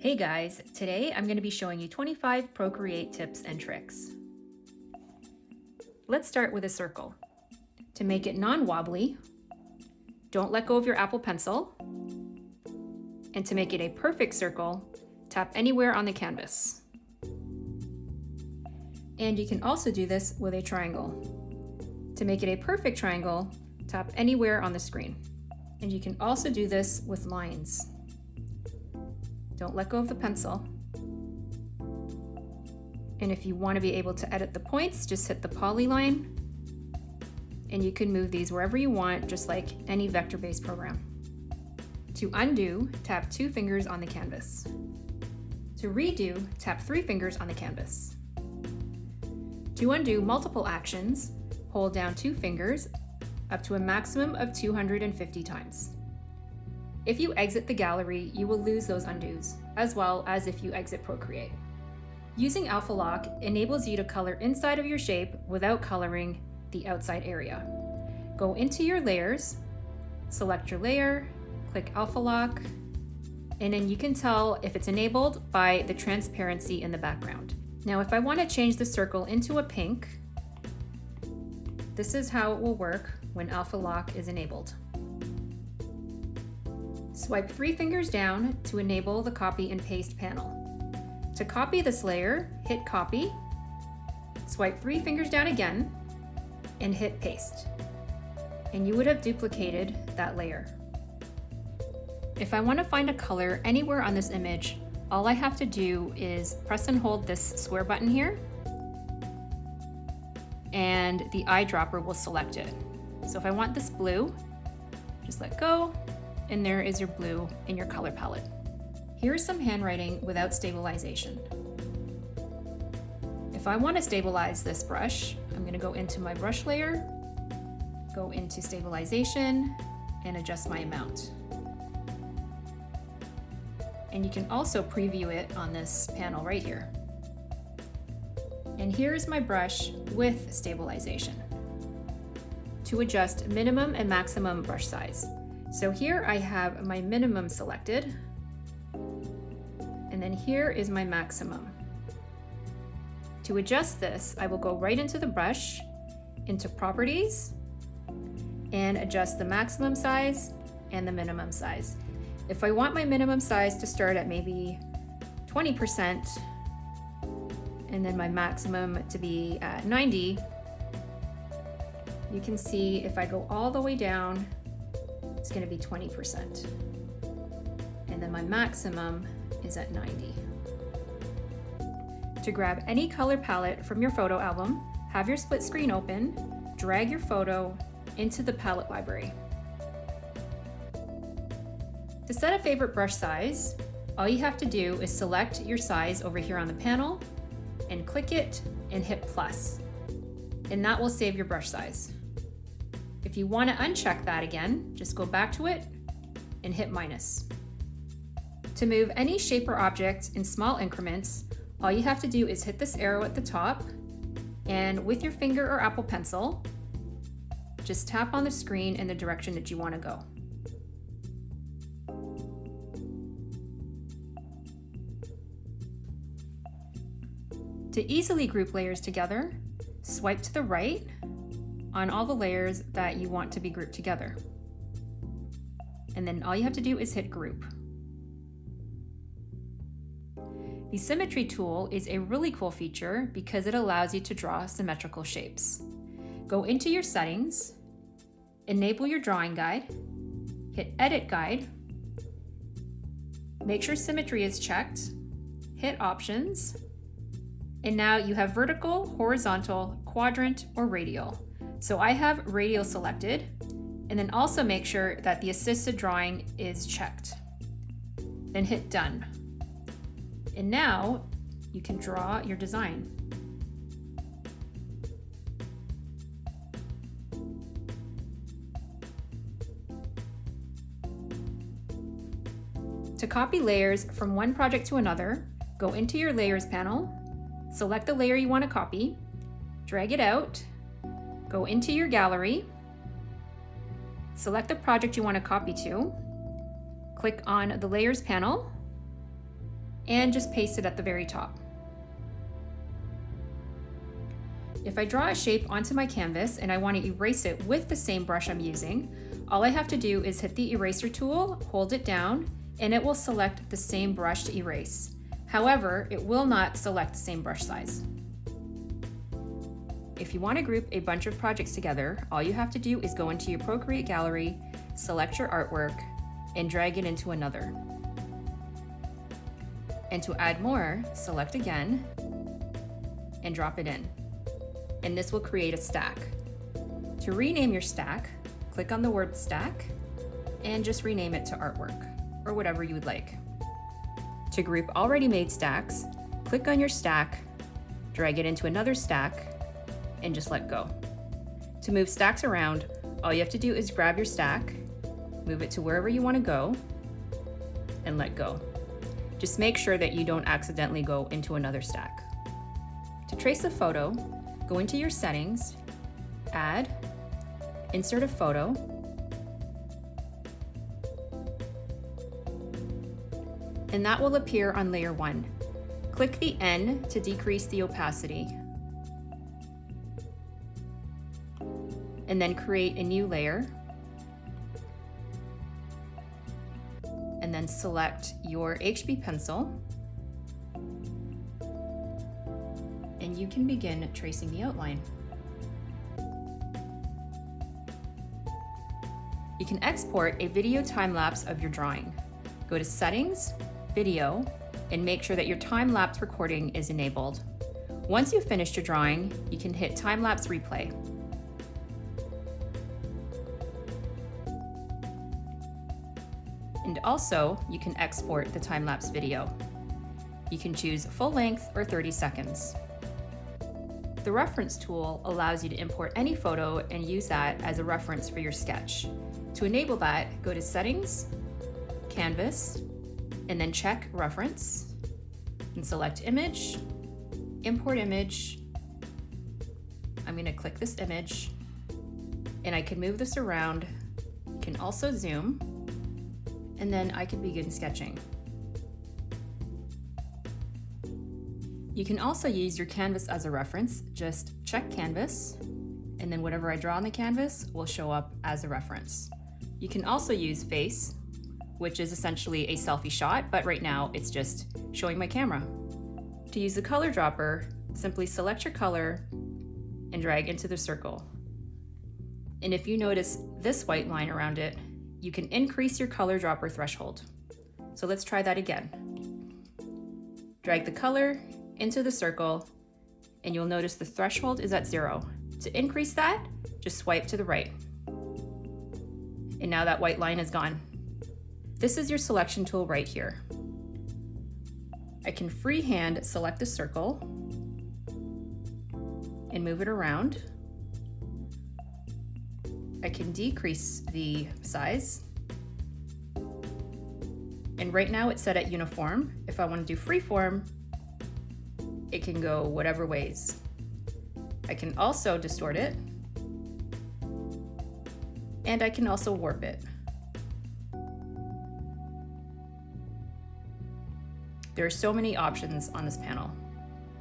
Hey guys, today I'm going to be showing you 25 Procreate tips and tricks. Let's start with a circle. To make it non-wobbly, don't let go of your Apple Pencil. And to make it a perfect circle, tap anywhere on the canvas. And you can also do this with a triangle. To make it a perfect triangle, tap anywhere on the screen. And you can also do this with lines. Don't let go of the pencil. And if you want to be able to edit the points, just hit the polyline. And you can move these wherever you want, just like any vector-based program. To undo, tap 2 fingers on the canvas. To redo, tap 3 fingers on the canvas. To undo multiple actions, hold down 2 fingers up to a maximum of 250 times. If you exit the gallery, you will lose those undos, as well as if you exit Procreate. Using Alpha Lock enables you to color inside of your shape without coloring the outside area. Go into your layers, select your layer, click Alpha Lock, and then you can tell if it's enabled by the transparency in the background. Now, if I want to change the circle into a pink, this is how it will work when Alpha Lock is enabled. Swipe 3 fingers down to enable the copy and paste panel. To copy this layer, hit copy, swipe 3 fingers down again, and hit paste. And you would have duplicated that layer. If I want to find a color anywhere on this image, all I have to do is press and hold this square button here, and the eyedropper will select it. So if I want this blue, just let go, and there is your blue in your color palette. Here's some handwriting without stabilization. If I want to stabilize this brush, I'm going to go into my brush layer, go into stabilization, and adjust my amount. And you can also preview it on this panel right here. And here's my brush with stabilization. To adjust minimum and maximum brush size. So here I have my minimum selected, and then here is my maximum. To adjust this, I will go right into the brush, into Properties, and adjust the maximum size and the minimum size. If I want my minimum size to start at maybe 20%, and then my maximum to be at 90, you can see if I go all the way down, it's going to be 20%. And then my maximum is at 90. To grab any color palette from your photo album, have your split screen open, drag your photo into the palette library. To set a favorite brush size, all you have to do is select your size over here on the panel and click it and hit plus. And that will save your brush size. If you want to uncheck that again, just go back to it and hit minus. To move any shape or object in small increments, all you have to do is hit this arrow at the top, and with your finger or Apple Pencil, just tap on the screen in the direction that you want to go. To easily group layers together, swipe to the right on all the layers that you want to be grouped together. And then all you have to do is hit group. The Symmetry tool is a really cool feature because it allows you to draw symmetrical shapes. Go into your settings, enable your drawing guide, hit edit guide, make sure symmetry is checked, hit options, and now you have vertical, horizontal, quadrant, or radial. So I have radial selected, and then also make sure that the assisted drawing is checked. Then hit done. And now you can draw your design. To copy layers from one project to another, go into your layers panel, select the layer you want to copy, drag it out, go into your gallery, select the project you want to copy to, click on the Layers panel, and just paste it at the very top. If I draw a shape onto my canvas and I want to erase it with the same brush I'm using, all I have to do is hit the eraser tool, hold it down, and it will select the same brush to erase. However, it will not select the same brush size. If you want to group a bunch of projects together, all you have to do is go into your Procreate gallery, select your artwork, and drag it into another. And to add more, select again and drop it in. And this will create a stack. To rename your stack, click on the word stack and just rename it to artwork or whatever you would like. To group already made stacks, click on your stack, drag it into another stack, and just let go. To move stacks around, all you have to do is grab your stack, move it to wherever you want to go, and let go. Just make sure that you don't accidentally go into another stack. To trace a photo, go into your settings, add, insert a photo, and that will appear on layer 1. Click the N to decrease the opacity, and then create a new layer, and then select your HB pencil, and you can begin tracing the outline. You can export a video time-lapse of your drawing. Go to Settings, Video, and make sure that your time-lapse recording is enabled. Once you've finished your drawing, you can hit Time-lapse Replay. And also, you can export the time-lapse video. You can choose full length or 30 seconds. The reference tool allows you to import any photo and use that as a reference for your sketch. To enable that, go to Settings, Canvas, and then check Reference, and select Image, Import Image. I'm going to click this image, and I can move this around. You can also zoom, and then I can begin sketching. You can also use your canvas as a reference. Just check Canvas, and then whatever I draw on the canvas will show up as a reference. You can also use Face, which is essentially a selfie shot, but right now it's just showing my camera. To use the color dropper, simply select your color and drag into the circle. And if you notice this white line around it, you can increase your color dropper threshold. So let's try that again. Drag the color into the circle, and you'll notice the threshold is at 0. To increase that, just swipe to the right. And now that white line is gone. This is your selection tool right here. I can freehand select the circle and move it around. I can decrease the size. And right now it's set at uniform. If I want to do freeform, it can go whatever ways. I can also distort it, and I can also warp it. There are so many options on this panel.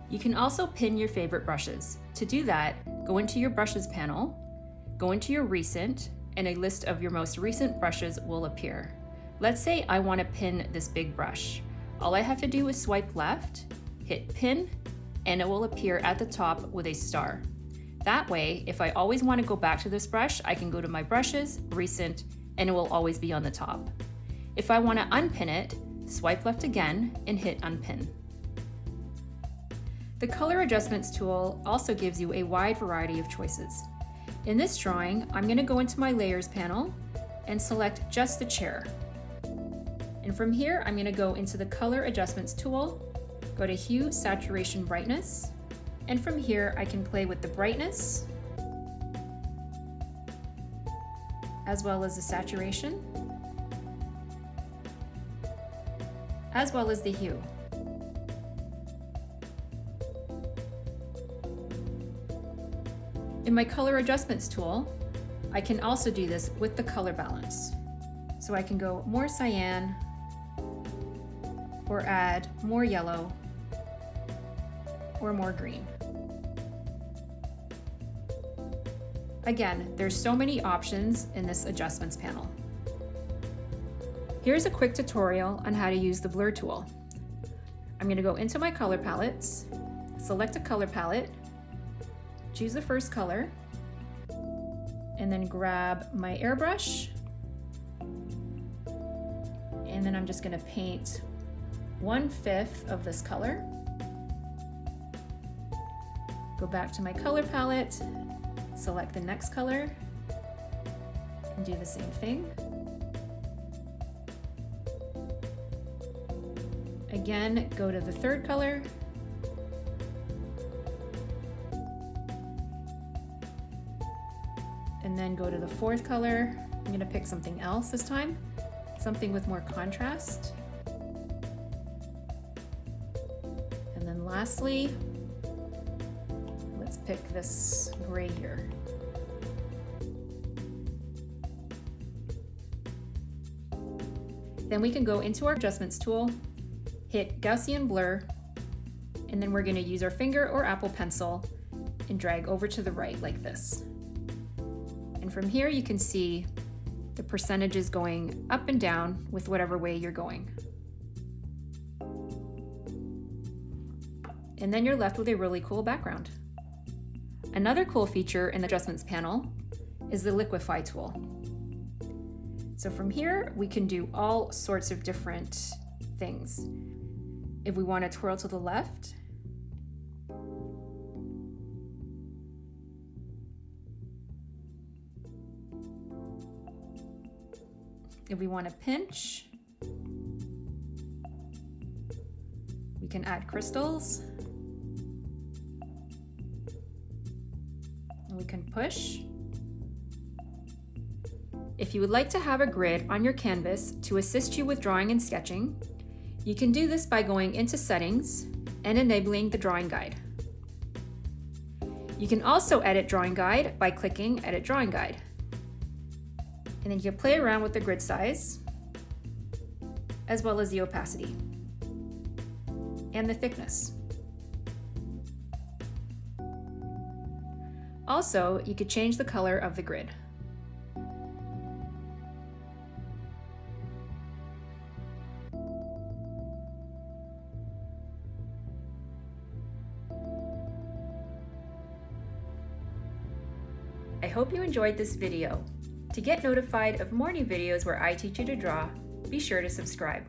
You can also pin your favorite brushes. To do that, go into your brushes panel, go into your recent, and a list of your most recent brushes will appear. Let's say I want to pin this big brush. All I have to do is swipe left, hit pin, and it will appear at the top with a star. That way, if I always want to go back to this brush, I can go to my brushes, recent, and it will always be on the top. If I want to unpin it, swipe left again and hit unpin. The color adjustments tool also gives you a wide variety of choices. In this drawing, I'm going to go into my layers panel and select just the chair. And from here, I'm going to go into the color adjustments tool, go to hue, saturation, brightness, and from here I can play with the brightness as well as the saturation, as well as the hue. In my color adjustments tool, I can also do this with the color balance. So I can go more cyan or add more yellow or more green. Again, there's so many options in this adjustments panel. Here's a quick tutorial on how to use the blur tool. I'm going to go into my color palettes, select a color palette, choose the first color, and then grab my airbrush. And then I'm just going to paint 1/5 of this color. Go back to my color palette, select the next color, and do the same thing. Again, go to the third color, and then go to the fourth color. I'm going to pick something else this time, something with more contrast. And then lastly, let's pick this gray here. Then we can go into our adjustments tool, hit Gaussian blur, and then we're going to use our finger or Apple Pencil and drag over to the right like this. And from here you can see the percentages going up and down with whatever way you're going. And then you're left with a really cool background. Another cool feature in the adjustments panel is the Liquify tool. So from here we can do all sorts of different things. If we want to twirl to the left, if we want to pinch, we can add crystals, and we can push. If you would like to have a grid on your canvas to assist you with drawing and sketching, you can do this by going into Settings and enabling the Drawing Guide. You can also edit Drawing Guide by clicking Edit Drawing Guide. And then you can play around with the grid size, as well as the opacity and the thickness. Also, you could change the color of the grid. I hope you enjoyed this video. To get notified of more new videos where I teach you to draw, be sure to subscribe.